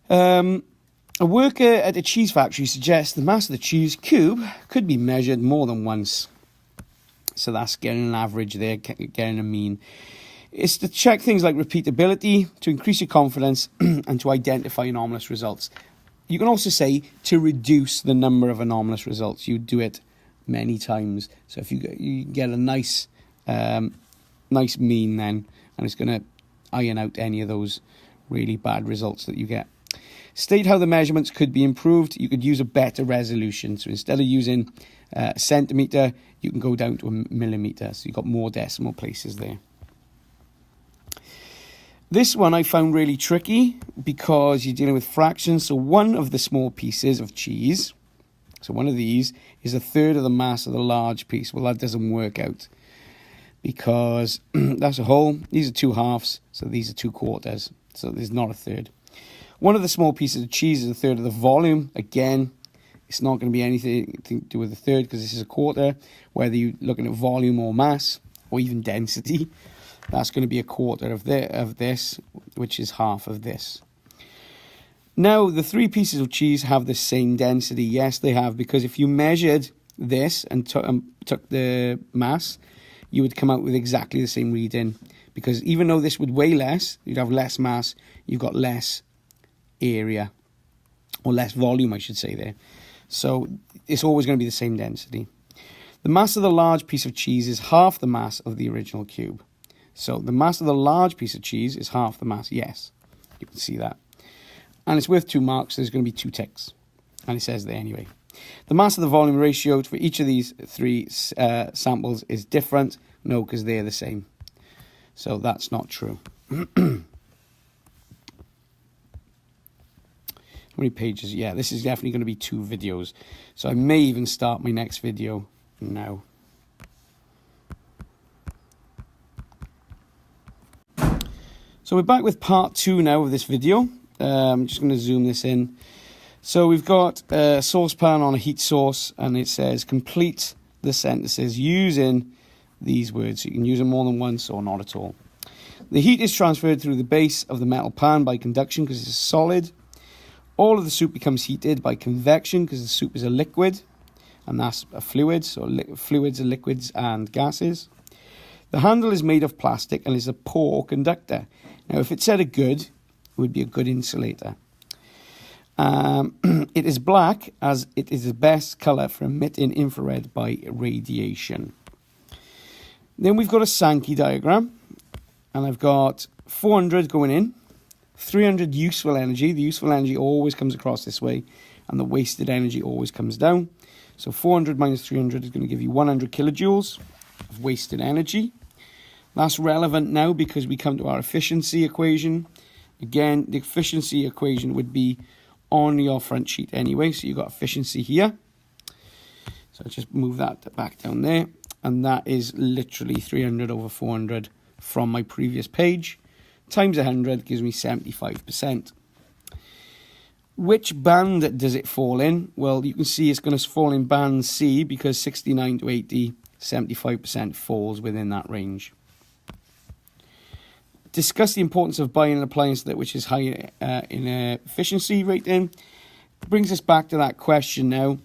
A worker at a cheese factory suggests the mass of the cheese cube could be measured more than once. So that's getting an average there, getting a mean. It's to check things like repeatability, to increase your confidence, and to identify anomalous results. You can also say to reduce the number of anomalous results. You do it many times. So if you get a nice mean then, and it's going to iron out any of those really bad results that you get. State how the measurements could be improved. You could use a better resolution. So instead of using a centimetre, you can go down to a millimetre. So you've got more decimal places there. This one I found really tricky because you're dealing with fractions. So one of the small pieces of cheese, so one of these, is a third of the mass of the large piece. Well, that doesn't work out because that's a whole. These are 2 halves, so these are 2 quarters. So there's not a third. One of the small pieces of cheese is a third of the volume. Again, it's not going to be anything to do with a third because this is a quarter. Whether you're looking at volume or mass or even density, that's going to be a quarter of this, which is half of this. Now, the 3 pieces of cheese have the same density. Yes, they have, because if you measured this and took the mass, you would come out with exactly the same reading. Because even though this would weigh less, you'd have less mass, you've got less area, or less volume, I should say there. So it's always going to be the same density. The mass of the large piece of cheese is half the mass of the original cube. So the mass of the large piece of cheese is half the mass. Yes, you can see that. And it's worth 2 marks. So there's going to be 2 ticks. And it says there anyway. The mass of the volume ratio for each of these 3 samples is different. No, because they're the same. So that's not true. How many pages? Yeah, this is definitely going to be 2 videos. So I may even start my next video now. So we're back with part 2 now of this video. I'm just going to zoom this in. So we've got a saucepan on a heat source, and it says complete the sentences using these words. So you can use them more than once or not at all. The heat is transferred through the base of the metal pan by conduction because it's solid. All of the soup becomes heated by convection because the soup is a liquid, and that's a fluid. So fluids are liquids and gases. The handle is made of plastic and is a poor conductor. Now, if it said a good, it would be a good insulator. It is black as it is the best colour for emitting infrared by radiation. Then we've got a Sankey diagram, and I've got 400 going in, 300 useful energy. The useful energy always comes across this way, and the wasted energy always comes down. So 400 minus 300 is going to give you 100 kilojoules of wasted energy. That's relevant now because we come to our efficiency equation. Again, the efficiency equation would be on your front sheet anyway. So you've got efficiency here. So just move that back down there. And that is literally 300 over 400 from my previous page. Times 100 gives me 75%. Which band does it fall in? Well, you can see it's going to fall in band C because 69 to 80, 75% falls within that range. Discuss the importance of buying an appliance which is high in efficiency rating. Brings us back to that question now,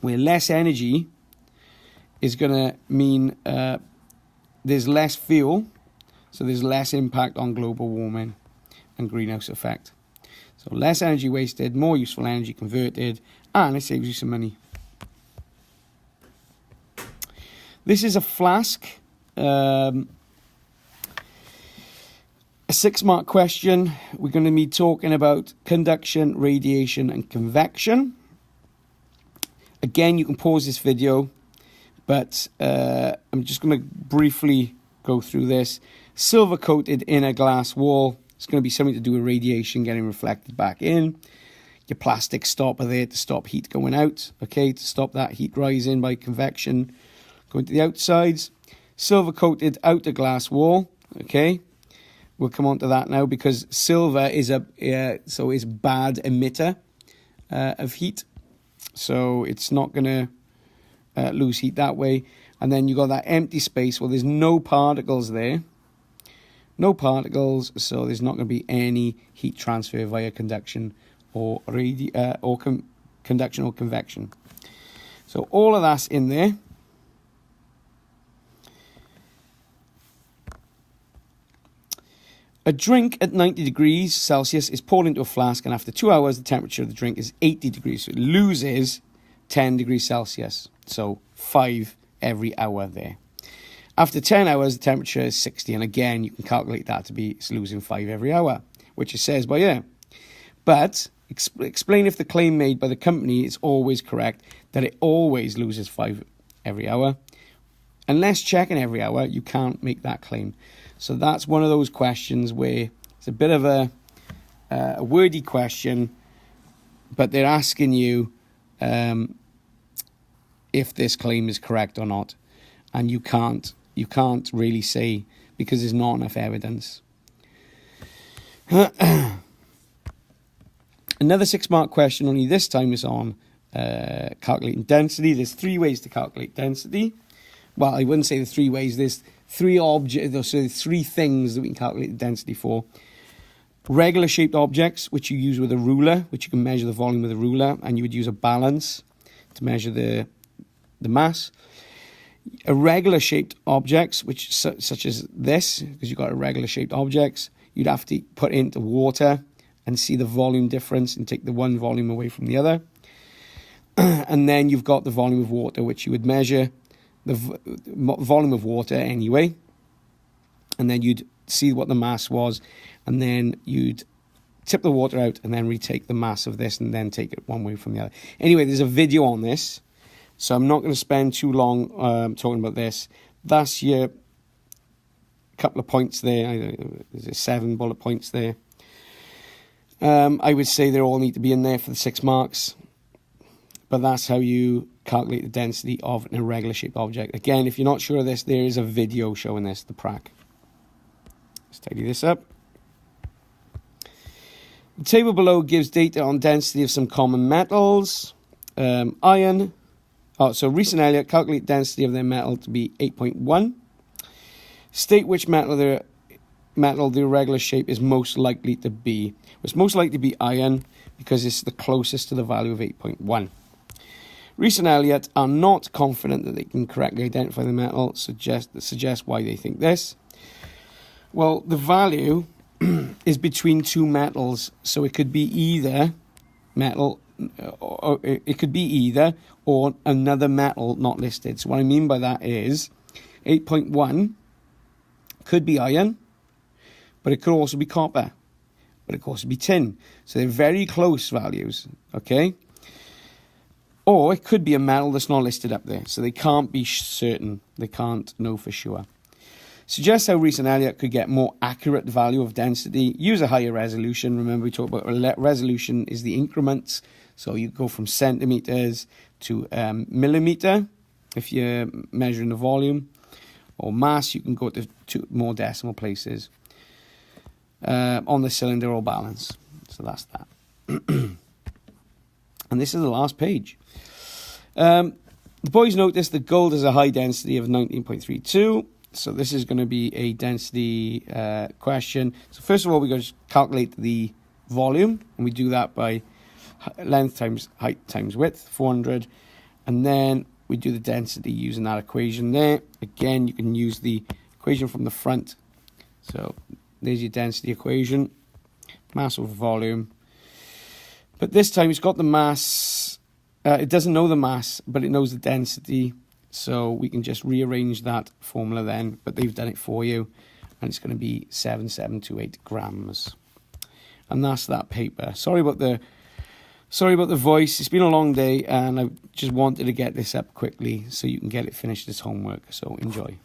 where less energy is going to mean there's less fuel, so there's less impact on global warming and greenhouse effect. So less energy wasted, more useful energy converted, and it saves you some money. This is a flask. A 6-mark question. We're going to be talking about conduction, radiation, and convection. Again, you can pause this video, but I'm just going to briefly go through this. Silver-coated inner glass wall. It's going to be something to do with radiation getting reflected back in. Your plastic stopper there to stop heat going out, okay, to stop that heat rising by convection going to the outsides. Silver-coated outer glass wall, okay. We'll come on to that now because silver is a bad emitter of heat. So it's not going to lose heat that way. And then you got that empty space. Well, there's no particles there. No particles, so there's not going to be any heat transfer via conduction or conduction or convection. So all of that's in there. A drink at 90 degrees Celsius is poured into a flask, and after 2 hours, the temperature of the drink is 80 degrees. So it loses 10 degrees Celsius. So 5 every hour there. After 10 hours, the temperature is 60. And again, you can calculate that to be it's losing 5 every hour, which it says by here. But explain if the claim made by the company is always correct, that it always loses 5 every hour. Unless checking every hour, you can't make that claim. So that's one of those questions where it's a bit of a wordy question, but they're asking you if this claim is correct or not. And you can't really say because there's not enough evidence. Another 6-mark question, only this time is on calculating density. There's 3 ways to calculate density. Well, I wouldn't say the 3 ways. There's 3 objects, so 3 things that we can calculate the density for. Regular shaped objects, which you use with a ruler, which you can measure the volume with a ruler, and you would use a balance to measure the mass. Irregular shaped objects, which such as this, because you've got irregular shaped objects, you'd have to put into water and see the volume difference and take the one volume away from the other. And then you've got the volume of water, which you would measure the volume of water anyway, and then you'd see what the mass was, and then you'd tip the water out and then retake the mass of this and then take it one way from the other. Anyway, there's a video on this, so I'm not going to spend too long talking about this. That's your couple of points there. There's 7 bullet points there. I would say they all need to be in there for the 6 marks. But that's how you calculate the density of an irregular shaped object. Again, if you're not sure of this, there is a video showing this, the prac. Let's tidy this up. The table below gives data on density of some common metals. Iron. So Rees and Elliott calculate density of their metal to be 8.1. State which metal the irregular shape is most likely to be. It's most likely to be iron because it's the closest to the value of 8.1. Rees and Elliott are not confident that they can correctly identify the metal. Suggest why they think this. Well, the value is between 2 metals, so it could be either metal, or it could be either or another metal not listed. So what I mean by that is 8.1 could be iron, but it could also be copper, but it could also be tin. So they're very close values, okay? Or it could be a metal that's not listed up there. So they can't be certain. They can't know for sure. Suggest how Rees and Elliott could get more accurate value of density. Use a higher resolution. Remember we talked about resolution is the increments. So you go from centimeters to millimeter if you're measuring the volume. Or mass, you can go to more decimal places on the cylinder or balance. So that's that. And this is the last page. The boys noticed that gold has a high density of 19.32. So this is going to be a density question. So first of all, we're going to calculate the volume. And we do that by length times height times width, 400. And then we do the density using that equation there. Again, you can use the equation from the front. So there's your density equation. Mass over volume. But this time it's got the mass. It doesn't know the mass, but it knows the density. So we can just rearrange that formula then. But they've done it for you. And it's going to be 7728 grams. And that's that paper. Sorry about the voice. It's been a long day. And I just wanted to get this up quickly so you can get it finished as homework. So enjoy.